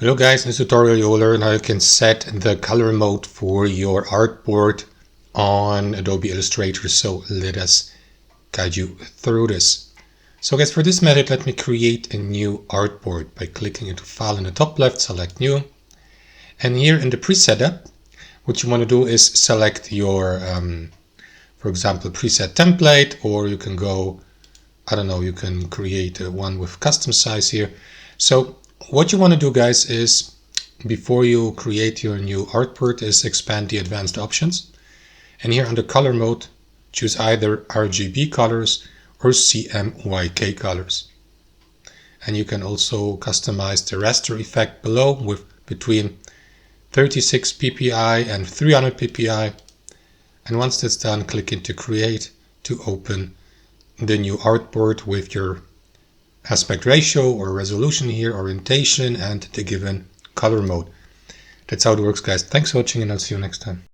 Hello guys, in this tutorial you will learn how you can set the color mode for your artboard on Adobe Illustrator. So let us guide you through this. So guys, for this method, let me create a new artboard by clicking into File in the top left, select New. And here in the preset, what you want to do is select your, for example, preset template, or you can go, I don't know, you can create one with custom size here. So what you want to do, guys, is before you create your new artboard is expand the advanced options. And here under color mode, choose either RGB colors or CMYK colors. And you can also customize the raster effect below with between 36 ppi and 300 ppi. And once that's done, click into create to open the new artboard with your aspect ratio or resolution here, orientation, and the given color mode. That's how it works, guys. Thanks for watching, and I'll see you next time.